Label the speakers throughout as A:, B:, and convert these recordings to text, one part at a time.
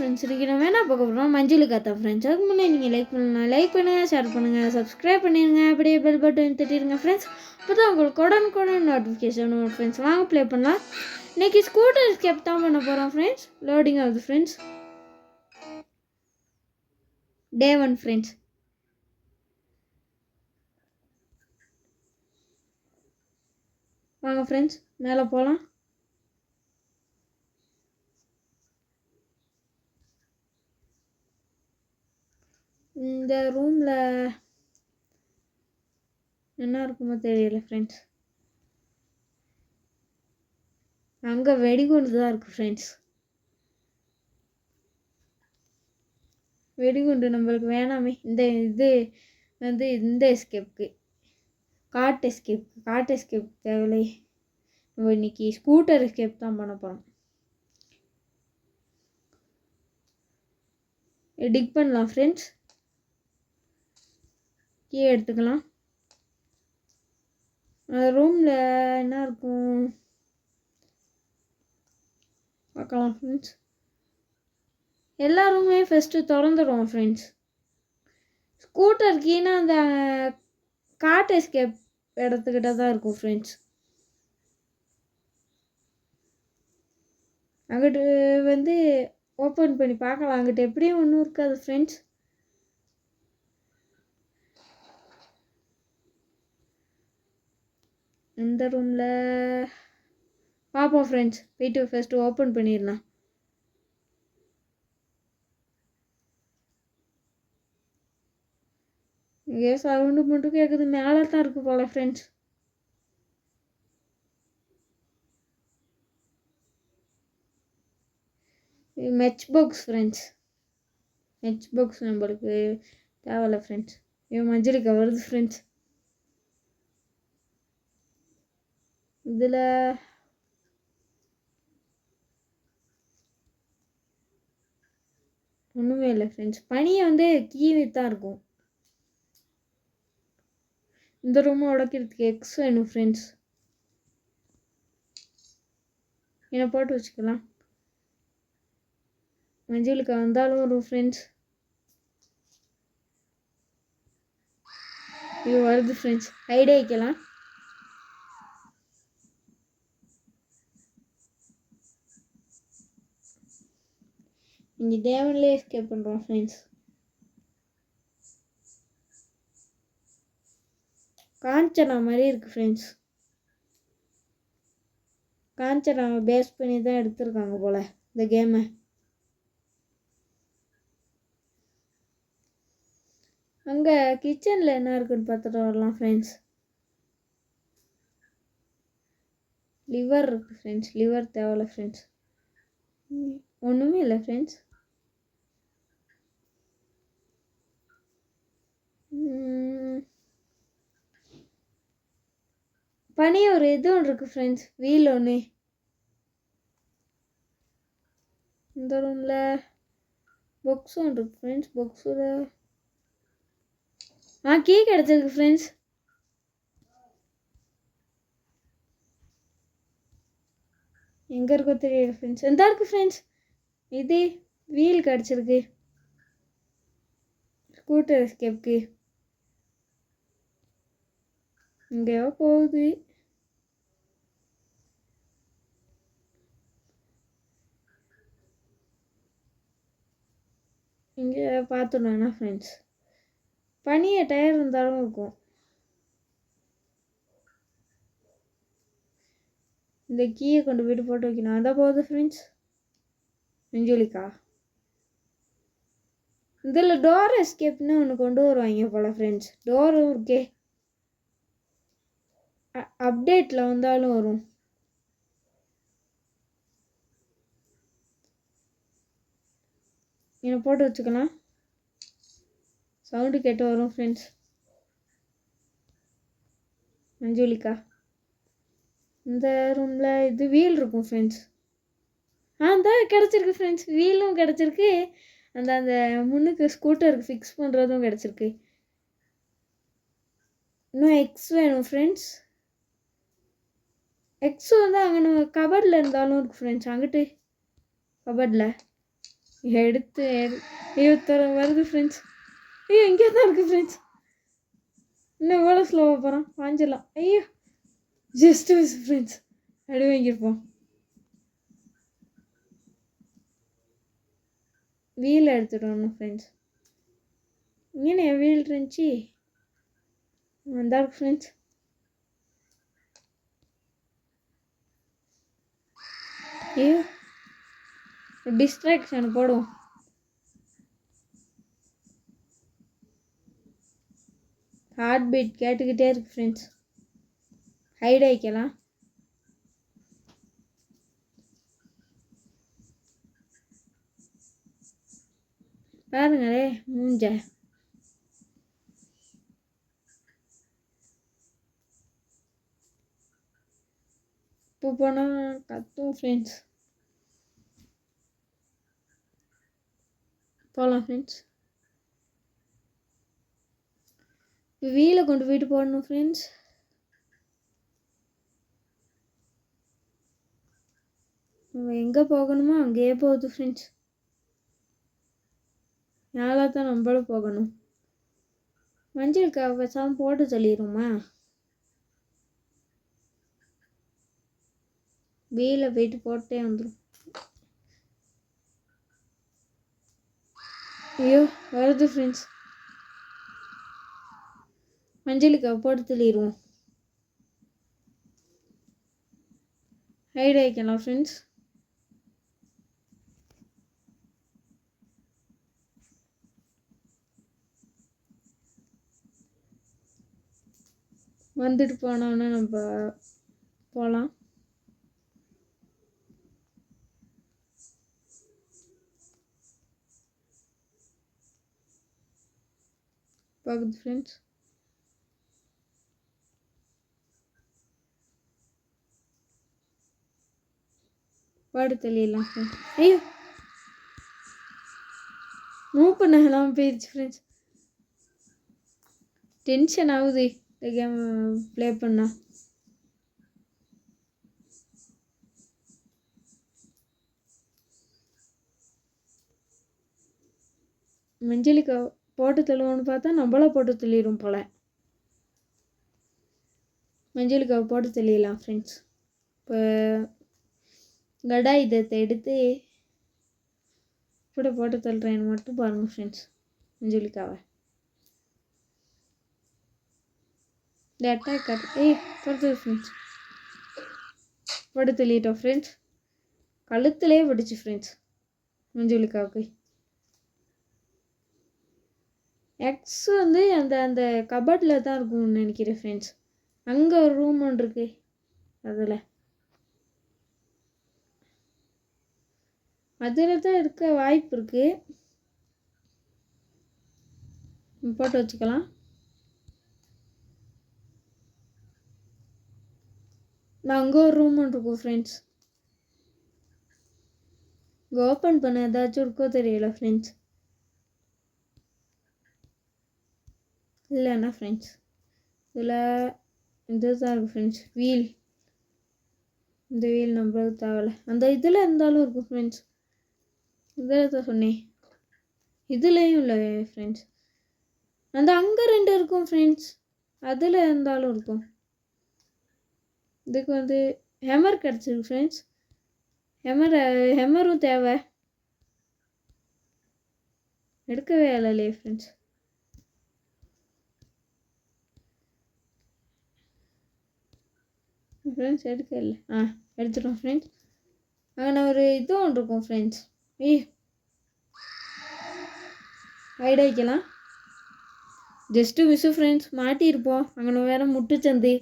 A: Friends இன்றைக்கி நம்ம என்ன பார்க்க போகிறோம் மஞ்சளுக்கு அத்தா ஃப்ரெண்ட்ஸ். அதுக்கு முன்னே நீங்கள் லைக் பண்ணுங்கள், ஷேர் பண்ணுங்கள், சப்ஸ்கிரைப் பண்ணிடுங்க, அப்படியே பெல் பட்டன் தட்டிடுங்க ஃப்ரெண்ட்ஸ். அப்போ தான் உங்களுக்கு உடனுக்குடன் நோட்டிஃபிகேஷன் வரும் ஃப்ரெண்ட்ஸ். வாங்க ப்ளே பண்ணலாம். இன்றைக்கி ஸ்கூட்டர் எஸ்கேப் தான் பண்ண போகிறோம் ஃப்ரெண்ட்ஸ். லோடிங் ஆகுது ஃப்ரெண்ட்ஸ். Day 1 friends. வாங்க ஃப்ரெண்ட்ஸ் மேலே போகலாம். இந்த ரூமில் என்ன இருக்குமோ தெரியல ஃப்ரெண்ட்ஸ். அங்கே வெடிகுண்டு தான் இருக்குது ஃப்ரெண்ட்ஸ். வெடிகுண்டு நம்மளுக்கு வேணாமே. இது வந்து இந்த எஸ்கேப்புக்கு காட்டு எஸ்கேப் தேவையில்லை. நம்ம இன்னைக்கு ஸ்கூட்டர் எஸ்கேப் தான் பண்ண போகிறோம். டிக் பண்ணலாம் ஃப்ரெண்ட்ஸ். கீ எடுத்துக்கலாம். ரூமில் என்ன இருக்கும் பார்க்கலாம் ஃப்ரெண்ட்ஸ். எல்லா ரூமே ஃபஸ்ட்டு திறந்துடுவோம் ஃப்ரெண்ட்ஸ். ஸ்கூட்டர் கீனா அந்த காட்டு எஸ்கேப் இடத்துக்கிட்ட தான் இருக்கும் ஃப்ரெண்ட்ஸ். அங்கிட்டு வந்து ஓப்பன் பண்ணி பார்க்கலாம். அங்கிட்ட எப்படியும் ஒன்றும் இருக்காது ஃப்ரெண்ட்ஸ். இந்த ரூமில் பார்ப்போம் ஃப்ரெண்ட்ஸ். போய்ட்டு ஃபஸ்ட்டு ஓப்பன் பண்ணிடலாம். இங்கே சவுண்டு மட்டும் கேட்குது. மேலே தான் இருக்குது போல friends. Match box friends. Match box நம்மளுக்கு தேவையில்ல ஃப்ரெண்ட்ஸ். மஞ்சளுக்கு வருது ஃப்ரெண்ட்ஸ். இதில் ஒன்றுமே இல்லை ஃப்ரெண்ட்ஸ். பனியை வந்து கீழே தான் இருக்கும். இந்த ரூமை உடைக்கிறதுக்கு எக்ஸ் வேணும் ஃப்ரெண்ட்ஸ். என்னை போட்டு வச்சுக்கலாம். மஞ்சளுக்கு வந்தாலும் வரும் ஃப்ரெண்ட்ஸ். இது வருது ஃப்ரெண்ட்ஸ். ஹைடே வைக்கலாம். இங்கே தேவன்லேயே எஸ்கேப் பண்ணுறோம் ஃப்ரெண்ட்ஸ். காஞ்சனா மாதிரி இருக்குது ஃப்ரெண்ட்ஸ். காஞ்சனா பேஸ் பண்ணி தான் எடுத்திருக்காங்க போல் இந்த கேமை. அங்கே கிச்சனில் என்ன இருக்குன்னு பார்த்துட்டு வரலாம் ஃப்ரெண்ட்ஸ். லிவர் இருக்குது ஃப்ரெண்ட்ஸ். லிவர் தேவையில்ல ஃப்ரெண்ட்ஸ். ஒன்றுமே இல்லை ஃப்ரெண்ட்ஸ். பனி ஒரு இது ஒன்று இருக்குது ஃப்ரெண்ட்ஸ். வீல் ஒன்று. இந்த ரூமில் பாக்ஸ் ஒன்று இருக்குது ஃப்ரெண்ட்ஸ். பாக்ஸில் கீ கிடச்சிருக்கு ஃப்ரெண்ட்ஸ். எங்கே இருக்கோ தெரியல ஃப்ரெண்ட்ஸ். எந்த இருக்குது ஃப்ரெண்ட்ஸ். இது வீல் கிடச்சிருக்கு ஸ்கூட்டர் எஸ்கேப்க்கு. இங்கேயோ போகுது. இங்கே பார்த்துடணும்னா ஃப்ரெண்ட்ஸ். பனியை டயர் இருந்தாலும் இருக்கும். இந்த கீயை கொண்டு போய்ட்டு போட்டு வைக்கணும். அதான் போகுது ஃப்ரெண்ட்ஸ். மஞ்சளிக்கா இதில் டோர் எஸ்கேப்னு ஒன்று கொண்டு வருவாங்க போல் ஃப்ரெண்ட்ஸ். டோரும் இருக்கே. அப்டேட்டில் வந்தாலும் வரும். என்னை போட்டு வச்சுக்கலாம். சவுண்டு கேட்டு வரும் ஃப்ரெண்ட்ஸ். மஞ்சளிக்கா இந்த ரூமில் இது வீல் இருக்கும் ஃப்ரெண்ட்ஸ். தான் கிடச்சிருக்கு ஃப்ரெண்ட்ஸ். வீலும் கிடச்சிருக்கு. அந்த முன்னுக்கு ஸ்கூட்டருக்கு ஃபிக்ஸ் பண்ணுறதும் கிடச்சிருக்கு. இன்னும் எக்ஸ் வேணும் ஃப்ரெண்ட்ஸ். எக்ஸ் வந்து அங்கே நம்ம கபர்டில் இருந்தாலும் இருக்குது ஃப்ரெண்ட்ஸ். அங்கிட்டு கபர்டில் எடுத்து ஐயோ வருது ஃப்ரெண்ட்ஸ். ஐயோ இங்கே தான் இருக்குது ஃப்ரெண்ட்ஸ். இன்னும் எவ்வளோ ஸ்லோவாக போகிறான். வாஞ்சிடலாம். ஐயோ ஜஸ்ட் மிஸ் ஃப்ரெண்ட்ஸ். அடி வாங்கியிருப்போம். வீல் எடுத்துகிட்டு வரணும் ஃப்ரெண்ட்ஸ். இங்கே என் வீல் இருந்துச்சு. வந்தா இருக்கு ஃப்ரெண்ட்ஸ். ஐயோ டிஸ்ட்ராக்ஷன் போடுவோம். ஹார்ட் பீட் கேட்டுக்கிட்டே இருக்கு ஃப்ரெண்ட்ஸ். ஹைட் ஆகிக்கலாம். பாருங்களே மூஞ்ச. இப்போ போனால் கத்தும் ஃப்ரெண்ட்ஸ். போகலாம் ஃப்ரெண்ட்ஸ். இப்போ வீலை கொண்டு போயிட்டு போடணும் ஃப்ரெண்ட்ஸ். நம்ம எங்கே போகணுமோ அங்கேயே போகுது ஃப்ரெண்ட்ஸ். நாளாக தான் நம்மளும் போகணும். மஞ்சளுக்கு பேசாமல் போட்டு தள்ளிடுமா. வீலை போயிட்டு போட்டே வந்துடும். ஐயோ வருது ஃப்ரெண்ட்ஸ். மஞ்சளுக்கு போட்டு தள்ளிடுவோம். Height ஆகிக்கலாம் friends. வந்துட்டு போனோன்னா நம்ம போகலாம். பார்க்குது ஃப்ரெண்ட்ஸ். பாடு தெளியலாம் ஃப்ரெண்ட்ஸ். ஐயோ மூவ் பண்ணலாம் போயிடுச்சு ஃப்ரெண்ட்ஸ். டென்ஷன் ஆகுது இந்த கேம் ப்ளே பண்ணா. மஞ்சளுக்கு போட்டு தள்ளுவோன்னு பார்த்தா நம்மள போட்டு தள்ளிடும் போல். மஞ்சளுக்கு போட்டு தள்ளிடலாம் ஃப்ரெண்ட்ஸ். இப்போ கடாயுதத்தை எடுத்து கூட போட்டு தள்ளுறேன்னு மட்டும் பாருங்கள் ஃப்ரெண்ட்ஸ். மஞ்சளுக்காவை இந்த அட்டாக் பொறுத்தது ஃப்ரெண்ட்ஸ். போட்டு தள்ளிட்டோம் ஃப்ரெண்ட்ஸ். கழுத்துலே பிடிச்சி ஃப்ரெண்ட்ஸ் மஞ்சளுக்காவுக்கு. எக்ஸ் வந்து அந்த அந்த கபட்டில் தான் இருக்கும்னு நினைக்கிறேன் ஃப்ரெண்ட்ஸ். அங்கே ஒரு ரூம் ஒன்று இருக்கு. அதில் தான் இருக்க வாய்ப்பு இருக்குது. போட்டு வச்சுக்கலாம். நான் அங்கே ஒரு ரூம் ஒன்று இருக்கும் ஃப்ரெண்ட்ஸ். இங்கே ஓப்பன் பண்ண ஏதாச்சும் இருக்கோ தெரியல ஃப்ரெண்ட்ஸ். இல்லைண்ணா ஃப்ரெண்ட்ஸ் இதில் இது தான் இருக்குது ஃப்ரெண்ட்ஸ். வீல். இந்த வீல் நம்மளுக்கு தேவையில்ல. அந்த இதில் இருந்தாலும் இருக்கும் ஃப்ரெண்ட்ஸ். இதில் தான் சொன்னேன். இதுலேயும் இல்லை ஃப்ரெண்ட்ஸ். அந்த அங்கே 2 இருக்கும் ஃப்ரெண்ட்ஸ். அதில் இருந்தாலும் இருக்கும். இதுக்கு வந்து ஹெமர் கிடச்சிருக்கு ஃப்ரெண்ட்ஸ். ஹெமரும் தேவை. எடுக்கவே இல்லையே ஃப்ரெண்ட்ஸ். ஃப்ரெண்ட்ஸ் எடுக்க இல்லை. எடுத்துட்டோம் ஃப்ரெண்ட்ஸ். அங்கே ஒரு இது ஒன்று இருக்கும் ஃப்ரெண்ட்ஸ். ஹைட் ஆகிக்கலாம். Just miss friends. மாட்டியிருப்போம். அங்கே வேறு முட்டுச்சந்து.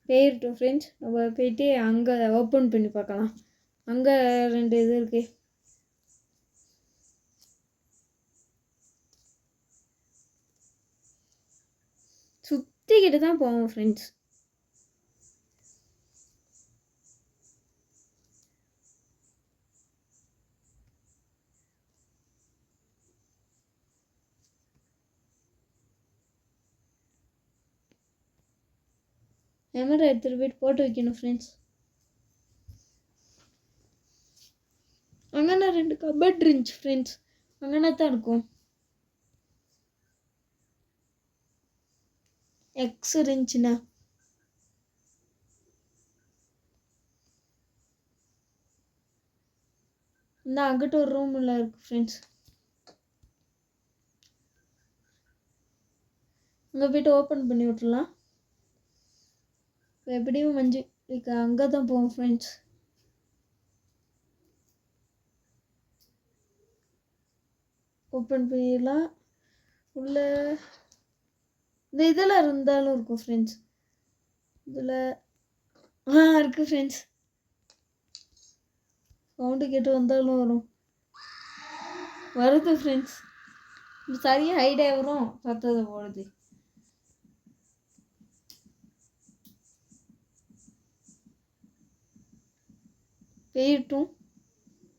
A: போயிட்டோம் ஃப்ரெண்ட்ஸ். நம்ம போயிட்டு அங்கே ஓப்பன் பண்ணி பார்க்கலாம். அங்கே 2 இது இருக்குது. சுற்றிக்கிட்டு தான் போவோம் ஃப்ரெண்ட்ஸ். ஹேமரை எடுத்துகிட்டு போயிட்டு போட்டு வைக்கணும் ஃப்ரெண்ட்ஸ். அங்கேனா 2 கபட் இருந்துச்சு ஃப்ரெண்ட்ஸ். அங்கேனா தான் இருக்கும். எக்ஸ் இருந்துச்சுண்ணா. இந்த அங்கிட்ட ஒரு ரூமில் இருக்குது ஃப்ரெண்ட்ஸ். அங்கே போய்ட்டு ஓப்பன் பண்ணி விட்றலாம். இப்போ எப்படியும் மஞ்சுளிக்கா அங்கே தான் போவோம் ஃப்ரெண்ட்ஸ். ஓப்பன் பண்ணிடலாம். உள்ள இந்த இதில் இருந்தாலும் இருக்கும் ஃப்ரெண்ட்ஸ். இதில் இருக்குது ஃப்ரெண்ட்ஸ். சவுண்டு கேட்டு வந்தாலும் வரும். வருது ஃப்ரெண்ட்ஸ். சரியாக ஹைட் ஆகிரும். பத்தது போடுது. போயிட்டும்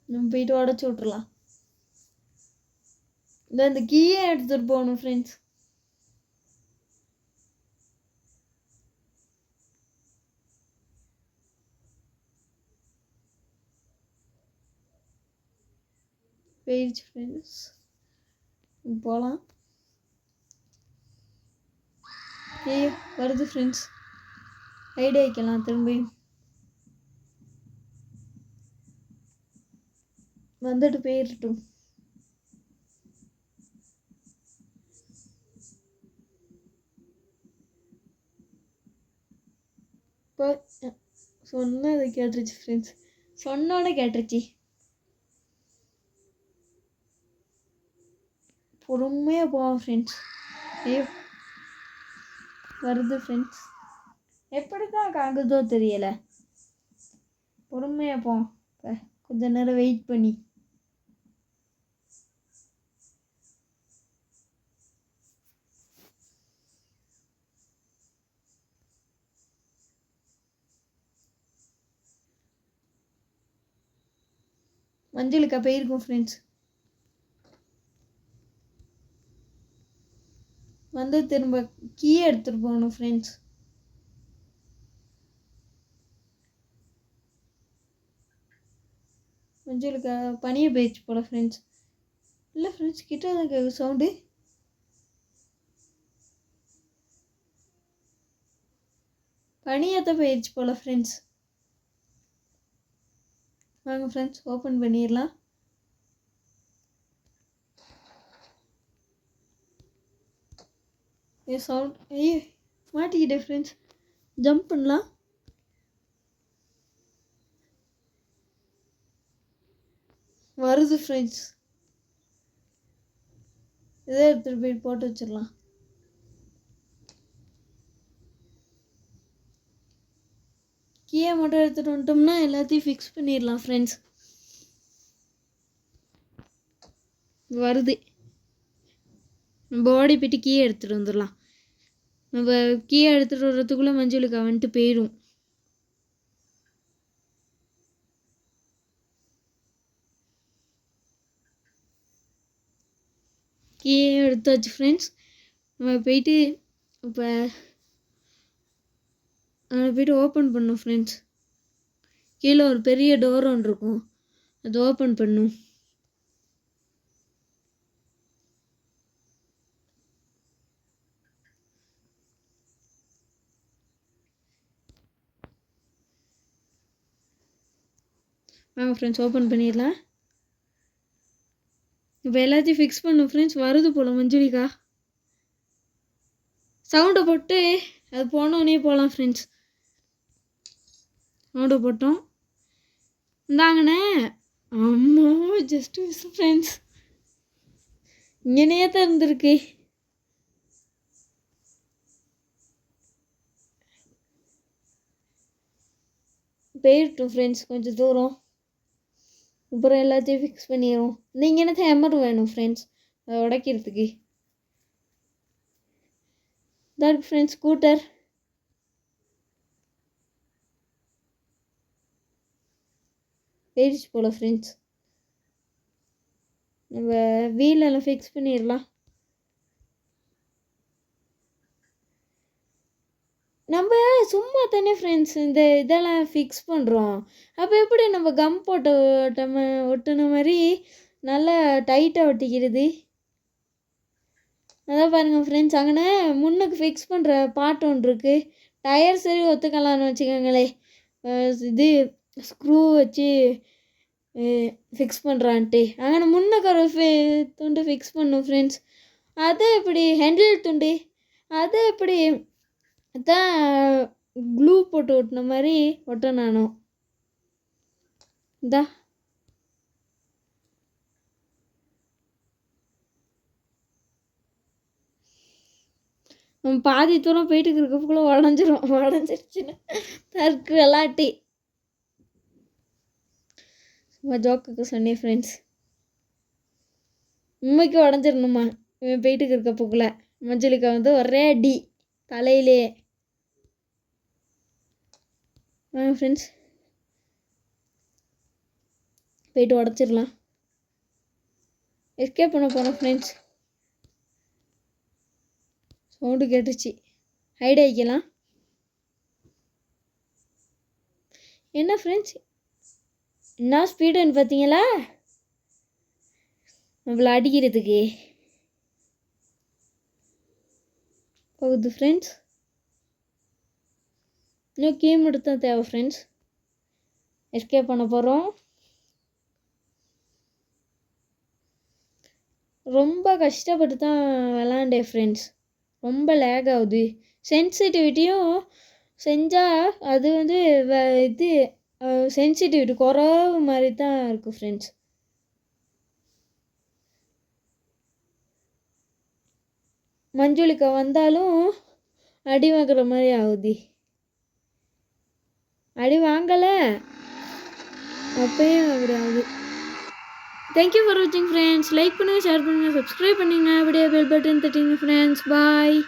A: நம்ம போயிட்டு உடச்சி விட்றலாம். இந்த கீயே எடுத்துகிட்டு போகணும் ஃப்ரெண்ட்ஸ். போயிடுச்சு ஃப்ரெண்ட்ஸ். போகலாம். வருது ஃப்ரெண்ட்ஸ். ஹைட் ஆகிக்கலாம் திரும்பியும். வந்துட்டு போயிடட்டும். இப்போ சொன்னது கேட்டுருச்சு ஃப்ரெண்ட்ஸ். சொன்னோட கேட்டுருச்சு. பொறுமையாக போவோம் ஃப்ரெண்ட்ஸ். வருது ஃப்ரெண்ட்ஸ். எப்படி தான் காக்குதோ தெரியலை. பொறுமையாக போவோம். கொஞ்ச நேரம் வெயிட் பண்ணி. மஞ்சளுக்கா போயிருக்கோம் ஃப்ரெண்ட்ஸ். வந்து திரும்ப கீ எடுத்துகிட்டு போகணும் ஃப்ரெண்ட்ஸ். மஞ்சளுக்கா பனியை போயிடுச்சு போல ஃப்ரெண்ட்ஸ். இல்லை ஃப்ரெண்ட்ஸ் கிட்ட தான் கேட்குது சவுண்டு. பனியத்தை போயிடுச்சு போல ஃப்ரெண்ட்ஸ். வாங்க ஃப்ரெண்ட்ஸ் ஓப்பன் பண்ணிடலாம். சவுண்ட் மாட்டிக்கிட்டேன் ஃப்ரெண்ட்ஸ். ஜம்ப் பண்ணலாம். வருது ஃப்ரெண்ட்ஸ். இதே எடுத்துகிட்டு போய் போட்டு வச்சிடலாம். கீயை மட்டும் எடுத்துகிட்டு வந்துட்டோம்னா எல்லாத்தையும் ஃபிக்ஸ் பண்ணிடலாம் ஃப்ரெண்ட்ஸ். வருது. நம்ம ஓடி போய்ட்டு கீயை எடுத்துகிட்டு வந்துடலாம். நம்ம கீயை எடுத்துகிட்டு வர்றதுக்குள்ளே மஞ்சளுக்கு வந்துட்டு போயிடும். கீயே எடுத்தாச்சு ஃப்ரெண்ட்ஸ். நம்ம போயிட்டு இப்போ போய்ட்டு ஓப்பன் பண்ணும் ஃப்ரெண்ட்ஸ். கீழே ஒரு பெரிய டோர் ஒன்று இருக்கும். அது ஓப்பன் பண்ணும். வாங்க ஃப்ரெண்ட்ஸ் ஓப்பன் பண்ணிடலாம். இப்போ எல்லாத்தையும் ஃபிக்ஸ் பண்ணும் ஃப்ரெண்ட்ஸ். வருது போல் மஞ்சுளிக்கா. சவுண்டை போட்டு அது போனோடனே போகலாம் ஃப்ரெண்ட்ஸ். சவுண்டை போட்டோம். இந்தாங்கண்ணே. அம்மா ஜஸ்ட் மிஸ் ஃப்ரெண்ட்ஸ். இங்கனே தான் இருந்திருக்கு. போயிட்டோம் ஃப்ரெண்ட்ஸ் கொஞ்சம் தூரம். அப்புறம் எல்லாத்தையும் ஃபிக்ஸ் பண்ணிடுவோம். நீங்கள் என்ன ஹேமர் வேணும் ஃப்ரெண்ட்ஸ் அதை உடைக்கிறதுக்கு. இதாக இருக்குது ஃப்ரெண்ட்ஸ் ஸ்கூட்டர். போயிடுச்சு போல் ஃப்ரெண்ட்ஸ். நம்ம வீலெல்லாம் ஃபிக்ஸ் பண்ணிடலாம். நம்ம சும்மா தானே ஃப்ரெண்ட்ஸ் இந்த இதெல்லாம் ஃபிக்ஸ் பண்ணுறோம். அப்போ எப்படி நம்ம கம் போட்டு ஒட்டின மாதிரி நல்லா டைட்டாக ஒட்டிக்கிறது? அதான் பாருங்கள் ஃப்ரெண்ட்ஸ், அங்கே முன்னுக்கு ஃபிக்ஸ் பண்ணுற பாட்டு ஒன்று இருக்குது. டயர் சரி ஒத்துக்கலான்னு வச்சுக்கோங்களே, இது ஸ்க்ரூ வச்சு ஃபிக்ஸ் பண்ணுறான்ட்டு அங்கே முன்னுக்கு ஒரு துண்டு ஃபிக்ஸ் பண்ணும் ஃப்ரெண்ட்ஸ். அது எப்படி ஹேண்டில் துண்டு, அது எப்படி தான் க்ளூ போட்டு ஒட்டின மாதிரி ஒட்ட நானும் இந்தா நம்ம பாதி தூரம் போயிட்டு இருக்கப்பக்குள்ளே உடஞ்சிருச்சுன்னு தற்கு விளாட்டி சும்மா ஜோக்குக்கு சொன்னேன் ஃப்ரெண்ட்ஸ். உண்மைக்கு உடஞ்சிடணுமா இவன் போயிட்டு இருக்கப்பக்குள்ள? மஞ்சளுக்கா வந்து ஒரே அடி தலையிலே. வாங்க ஃப்ரெண்ட்ஸ் போயிட்டு உடச்சிடலாம். எஸ்கேப் பண்ண போகிறோம் ஃப்ரெண்ட்ஸ். சவுண்டு கேட்டுச்சு, ஹைட் ஆகிக்கலாம். என்ன ஃப்ரெண்ட்ஸ் என்ன ஸ்பீடுன்னு பார்த்தீங்களா நம்மளை அடிக்கிறதுக்கு போகுது ஃப்ரெண்ட்ஸ். இன்னும் கீ மட்டும் தான் தேவை ஃப்ரெண்ட்ஸ். எஸ்கேப் பண்ண போகிறோம். ரொம்ப கஷ்டப்பட்டு தான் விளாண்டேன் ஃப்ரெண்ட்ஸ். ரொம்ப லேக் ஆகுது. சென்சிட்டிவிட்டியும் செஞ்சால் அது வந்து இது சென்சிட்டிவிட்டி குறவு மாதிரி தான் இருக்குது ஃப்ரெண்ட்ஸ். மஞ்சுளிக்கா வந்தாலும் அடி வாங்குற மாதிரி ஆகுது. அடி வாங்கலை அப்பயும் அப்படி ஆகுது. தேங்க்யூ ஃபார் வாட்சிங் ஃப்ரெண்ட்ஸ். லைக் பண்ணுங்கள், ஷேர் பண்ணுங்கள், சப்ஸ்கிரைப் பண்ணிங்க, அப்படியே பெல் பட்டன் தட்டிங்க ஃப்ரெண்ட்ஸ். பாய்.